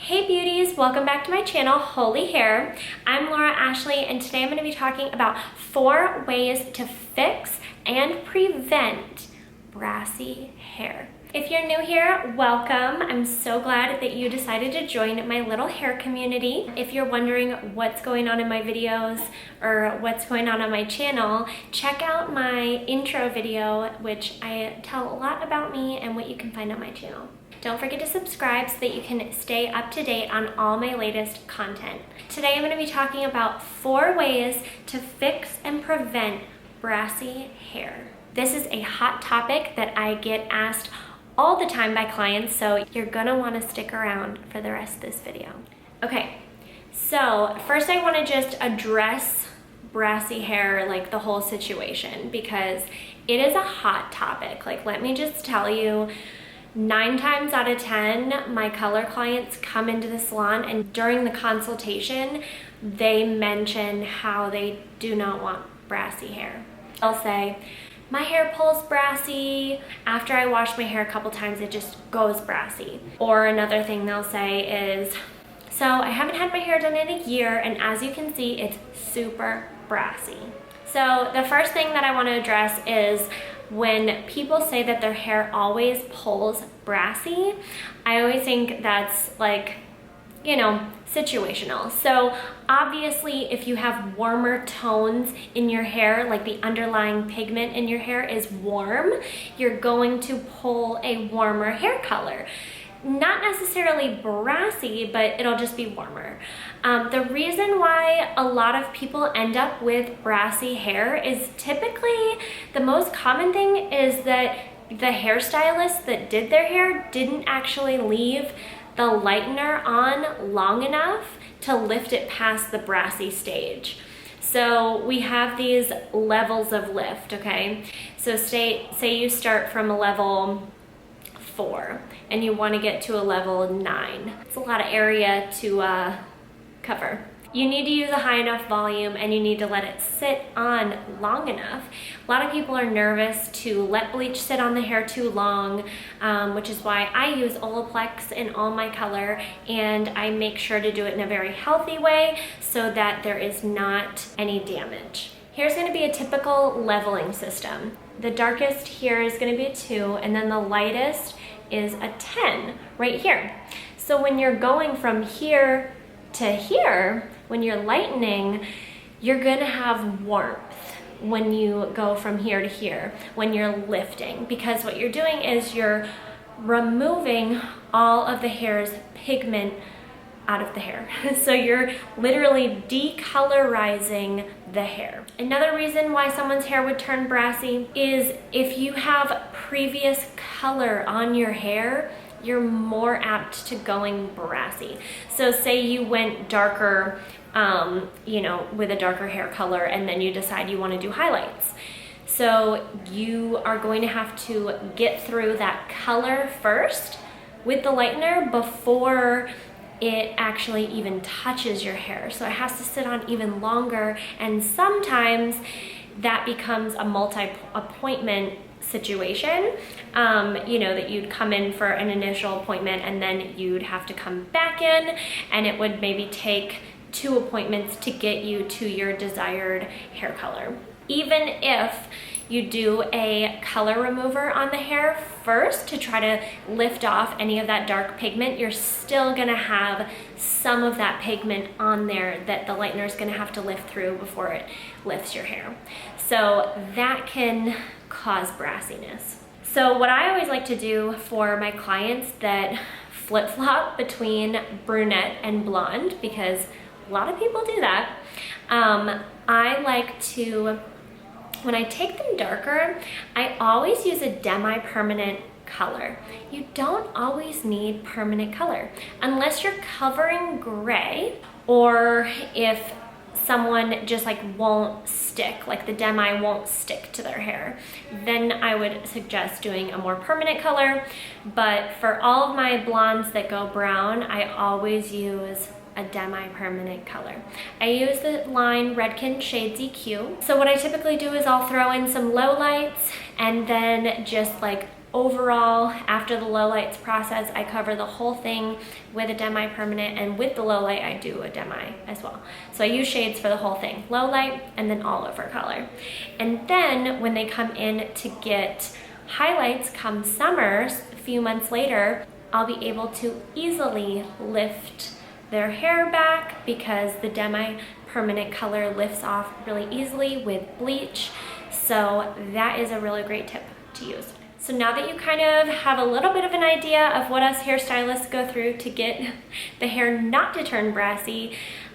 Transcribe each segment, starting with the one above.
Hey beauties, welcome back to my channel, Holy Hair. I'm Laura Ashley and today I'm going to be talking about 4 ways to fix and prevent brassy hair. If you're new here, welcome. I'm so glad that you decided to join my little hair community. If you're wondering what's going on in my videos or what's going on my channel, check out my intro video, which I tell a lot about me and what you can find on my channel. Don't forget to subscribe so that you can stay up to date on all my latest content. Today I'm going to be talking about 4 ways to fix and prevent brassy hair. This is a hot topic that I get asked all the time by clients, so you're gonna want to stick around for the rest of this video. Okay, so first I want to just address brassy hair, like the whole situation, because it is a hot topic. Like, let me just tell you, 9 times out of 10, my color clients come into the salon and during the consultation, they mention how they do not want brassy hair. They'll say, my hair pulls brassy. After I wash my hair a couple times, it just goes brassy. Or another thing they'll say is, so I haven't had my hair done in a year, and as you can see, it's super brassy. So the first thing that I want to address is when people say that their hair always pulls brassy, I always think that's like, you know, situational. So obviously if you have warmer tones in your hair, like the underlying pigment in your hair is warm, you're going to pull a warmer hair color. Not necessarily brassy, but it'll just be warmer. The reason why a lot of people end up with brassy hair is typically the most common thing is that the hairstylist that did their hair didn't actually leave the lightener on long enough to lift it past the brassy stage. So we have these levels of lift, okay? So say you start from a level 4 and you want to get to a level 9. It's a lot of area to cover. You need to use a high enough volume and you need to let it sit on long enough. A lot of people are nervous to let bleach sit on the hair too long, which is why I use Olaplex in all my color, and I make sure to do it in a very healthy way so that there is not any damage. Here's going to be a typical leveling system. The darkest here is going to be a 2, and then the lightest is a 10 right here. So when you're going from here to here, when you're lightening, you're going to have warmth when you go from here to here, when you're lifting, because what you're doing is you're removing all of the hair's pigment out of the hair. So you're literally decolorizing the hair. Another reason why someone's hair would turn brassy is if you have previous color on your hair, you're more apt to going brassy. So say you went darker, you know, with a darker hair color, and then you decide you want to do highlights. So you are going to have to get through that color first with the lightener before it actually even touches your hair. So it has to sit on even longer, and sometimes that becomes a multi-appointment situation, you know, that you'd come in for an initial appointment and then you'd have to come back in, and it would maybe take 2 appointments to get you to your desired hair color. Even if you do a color remover on the hair first to try to lift off any of that dark pigment, you're still gonna have some of that pigment on there that the lightener is gonna have to lift through before it lifts your hair. So that can cause brassiness. So what I always like to do for my clients that flip-flop between brunette and blonde, because a lot of people do that, I like to, when I take them darker, I always use a demi-permanent color. You don't always need permanent color unless you're covering gray, or if someone just like won't stick, like the demi won't stick to their hair, then I would suggest doing a more permanent color. But for all of my blondes that go brown, I always use a demi-permanent color. I use the line Redken Shades EQ. So what I typically do is I'll throw in some low lights and then just like overall, after the low lights process, I cover the whole thing with a demi-permanent, and with the low light, I do a demi as well. So I use shades for the whole thing, low light and then all over color. And then when they come in to get highlights come summer, a few months later, I'll be able to easily lift their hair back because the demi-permanent color lifts off really easily with bleach. So that is a really great tip to use. So now that you kind of have a little bit of an idea of what us hairstylists go through to get the hair not to turn brassy,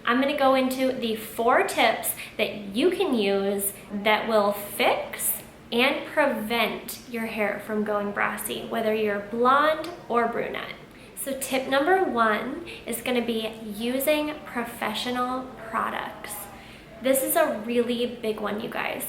I'm gonna go into the 4 tips that you can use that will fix and prevent your hair from going brassy, whether you're blonde or brunette. So tip number 1 is gonna be using professional products. This is a really big one, you guys.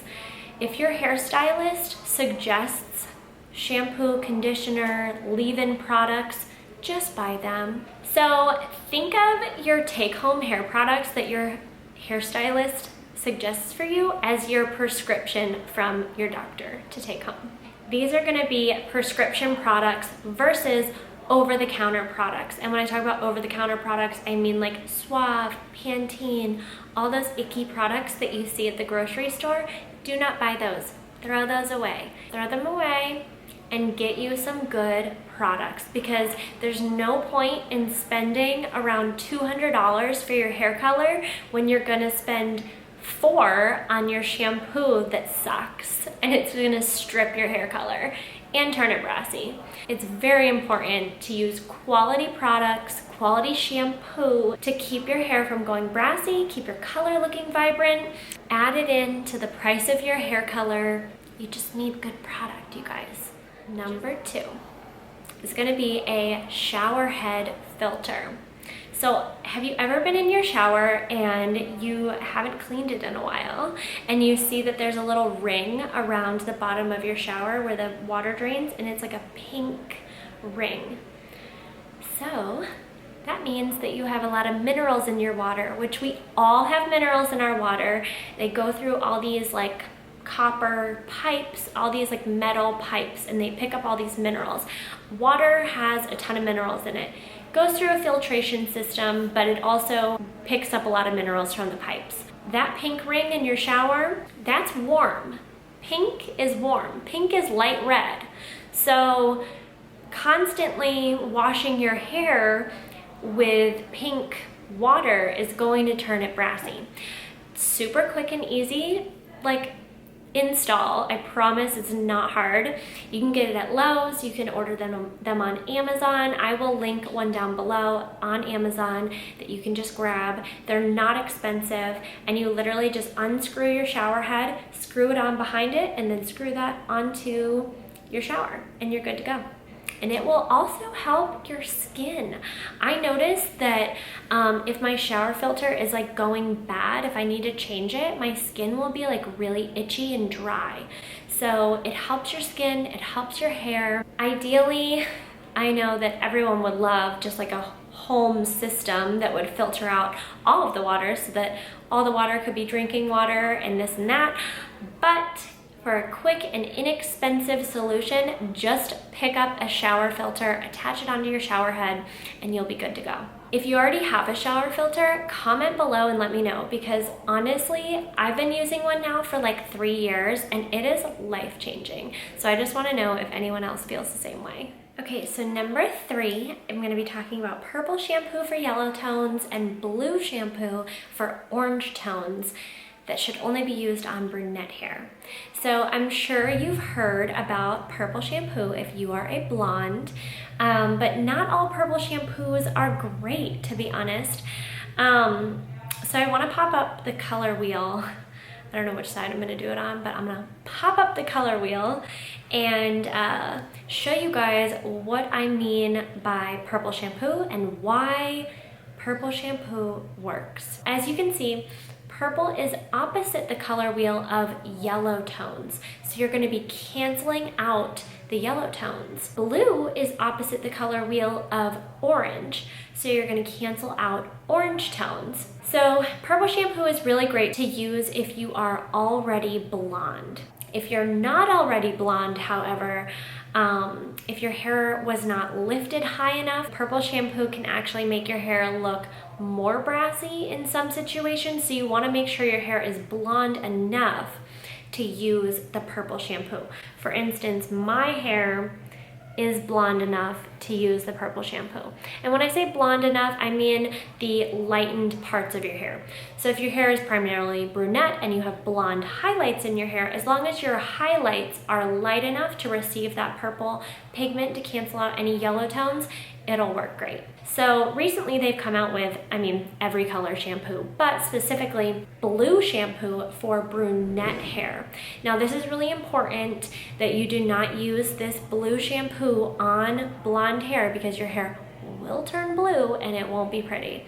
If your hairstylist suggests shampoo, conditioner, leave-in products, just buy them. So think of your take-home hair products that your hairstylist suggests for you as your prescription from your doctor to take home. These are gonna be prescription products versus over-the-counter products. And when I talk about over-the-counter products, I mean like Suave, Pantene, all those icky products that you see at the grocery store. Do not buy those. Throw those away. Throw them away and get you some good products, because there's no point in spending around $200 for your hair color when you're gonna spend $4 on your shampoo that sucks and it's gonna strip your hair color and turn it brassy. It's very important to use quality products, quality shampoo to keep your hair from going brassy, keep your color looking vibrant. Add it in to the price of your hair color. You just need good product, you guys. Number 2 is gonna be a shower head filter. So have you ever been in your shower and you haven't cleaned it in a while and you see that there's a little ring around the bottom of your shower where the water drains, and it's like a pink ring? So that means that you have a lot of minerals in your water, which we all have minerals in our water. They go through all these like copper pipes, all these like metal pipes, and they pick up all these minerals. Water has a ton of minerals in it. Goes through a filtration system, but it also picks up a lot of minerals from the pipes. That pink ring in your shower, that's warm. Pink is warm. Pink is light red. So constantly washing your hair with pink water is going to turn it brassy. Super quick and easy, like install. I promise it's not hard. You can get it at Lowe's. You can order them on Amazon. I will link one down below on Amazon that you can just grab. They're not expensive, and you literally just unscrew your shower head, screw it on behind it, and then screw that onto your shower, and you're good to go. And it will also help your skin. I noticed that if my shower filter is like going bad, if I need to change it, my skin will be like really itchy and dry. So it helps your skin, it helps your hair. Ideally, I know that everyone would love just like a home system that would filter out all of the water so that all the water could be drinking water and this and that. But for a quick and inexpensive solution, just pick up a shower filter, attach it onto your shower head, and you'll be good to go. If you already have a shower filter, comment below and let me know, because honestly, I've been using one now for like 3 years and it is life-changing. So I just want to know if anyone else feels the same way. Okay, so number 3, I'm going to be talking about purple shampoo for yellow tones and blue shampoo for orange tones that should only be used on brunette hair. So I'm sure you've heard about purple shampoo if you are a blonde, but not all purple shampoos are great, to be honest. So I want to pop up the color wheel. I don't know which side I'm gonna do it on, but I'm gonna pop up the color wheel and show you guys what I mean by purple shampoo and why purple shampoo works. As you can see, purple is opposite the color wheel of yellow tones. So you're gonna be canceling out the yellow tones. Blue is opposite the color wheel of orange. So you're gonna cancel out orange tones. So purple shampoo is really great to use if you are already blonde. If you're not already blonde, however, If your hair was not lifted high enough, purple shampoo can actually make your hair look more brassy in some situations. So you want to make sure your hair is blonde enough to use the purple shampoo. For instance, my hair is blonde enough to use the purple shampoo. And when I say blonde enough, I mean the lightened parts of your hair. So if your hair is primarily brunette and you have blonde highlights in your hair, as long as your highlights are light enough to receive that purple pigment to cancel out any yellow tones, it'll work great. So recently they've come out with, every color shampoo, but specifically blue shampoo for brunette hair. Now this is really important that you do not use this blue shampoo on blonde hair because your hair will turn blue and it won't be pretty.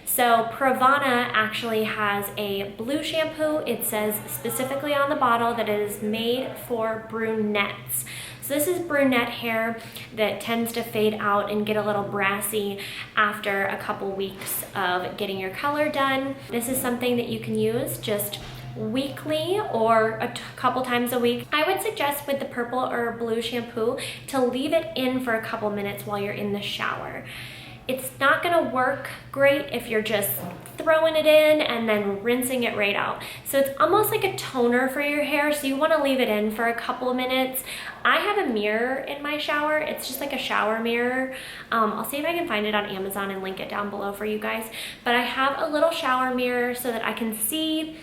So Pravana actually has a blue shampoo. It says specifically on the bottle that it is made for brunettes. So this is brunette hair that tends to fade out and get a little brassy after a couple weeks of getting your color done. This is something that you can use just weekly or a couple times a week. I would suggest with the purple or blue shampoo to leave it in for a couple minutes while you're in the shower. It's not gonna work great if you're just throwing it in and then rinsing it right out. So it's almost like a toner for your hair, so you wanna leave it in for a couple of minutes. I have a mirror in my shower. It's just like a shower mirror. I'll see if I can find it on Amazon and link it down below for you guys. But I have a little shower mirror so that I can see,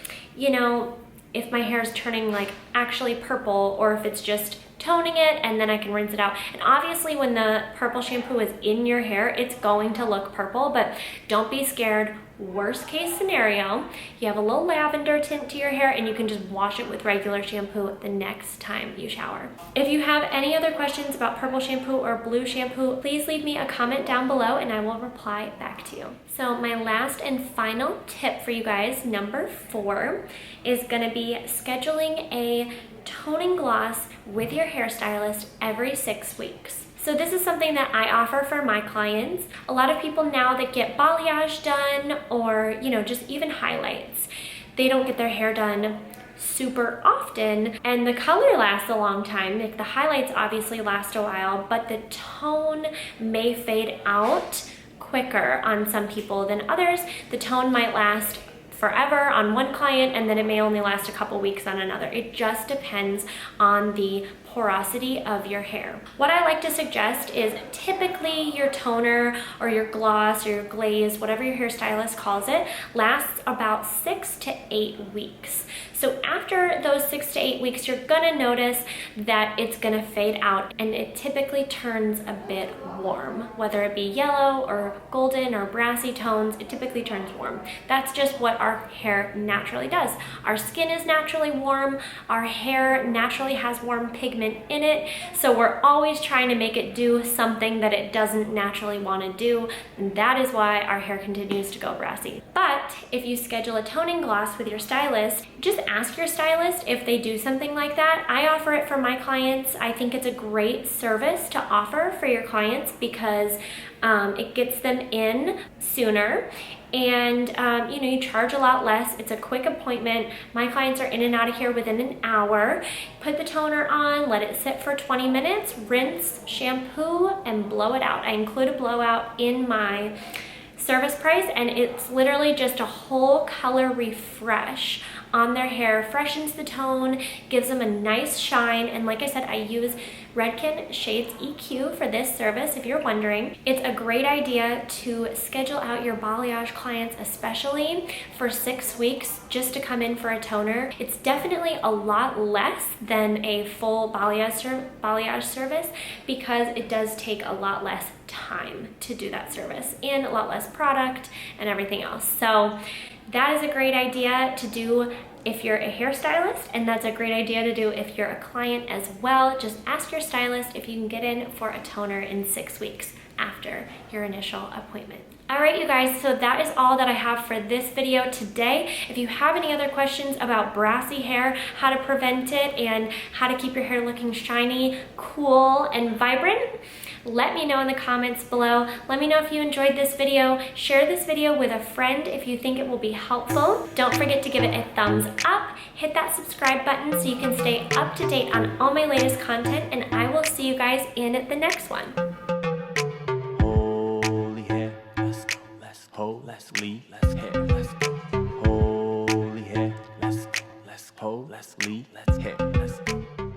if my hair is turning like actually purple or if it's just toning it, and then I can rinse it out. And obviously when the purple shampoo is in your hair, it's going to look purple, but don't be scared. Worst case scenario, you have a little lavender tint to your hair and you can just wash it with regular shampoo the next time you shower. If you have any other questions about purple shampoo or blue shampoo, please leave me a comment down below and I will reply back to you. So my last and final tip for you guys, number 4, is gonna be scheduling a toning gloss with your hairstylist every 6 weeks. So this is something that I offer for my clients. A lot of people now that get balayage done or, just even highlights, they don't get their hair done super often and the color lasts a long time. Like the highlights obviously last a while, but the tone may fade out quicker on some people than others. The tone might last forever on one client and then it may only last a couple weeks on another. It just depends on the porosity of your hair. What I like to suggest is typically your toner or your gloss or your glaze, whatever your hairstylist calls it, lasts about 6 to 8 weeks. So after those 6 to 8 weeks, you're gonna notice that it's gonna fade out and it typically turns a bit warm. Whether it be yellow or golden or brassy tones, it typically turns warm. That's just what our hair naturally does. Our skin is naturally warm, our hair naturally has warm pigment in it, so we're always trying to make it do something that it doesn't naturally want to do, and that is why our hair continues to go brassy. But if you schedule a toning gloss with your stylist, just ask your stylist if they do something like that. I offer it for my clients. I think it's a great service to offer for your clients because it gets them in sooner and you charge a lot less. It's a quick appointment. My clients are in and out of here within an hour. Put the toner on, let it sit for 20 minutes, rinse, shampoo, and blow it out. I include a blowout in my service price and it's literally just a whole color refresh on their hair, freshens the tone, gives them a nice shine, and like I said, I use Redken Shades EQ for this service if you're wondering. It's a great idea to schedule out your balayage clients, especially for 6 weeks, just to come in for a toner. It's definitely a lot less than a full balayage service because it does take a lot less time to do that service and a lot less product and everything else. So that is a great idea to do if you're a hairstylist, and that's a great idea to do if you're a client as well. Just ask your stylist if you can get in for a toner in 6 weeks after your initial appointment. All right, you guys, so that is all that I have for this video today. If you have any other questions about brassy hair, how to prevent it, and how to keep your hair looking shiny, cool, and vibrant, Let me know in the comments below. Let me know if you enjoyed this video. Share this video with a friend if you think it will be helpful. Don't forget to give it a thumbs up. Hit that subscribe button so you can stay up to date on all my latest content, and I will see you guys in the next one. Holy hair, let's go, let's lead, let's hair, let's go. Holy hair, let's go, let's lead, let's hair, let's go.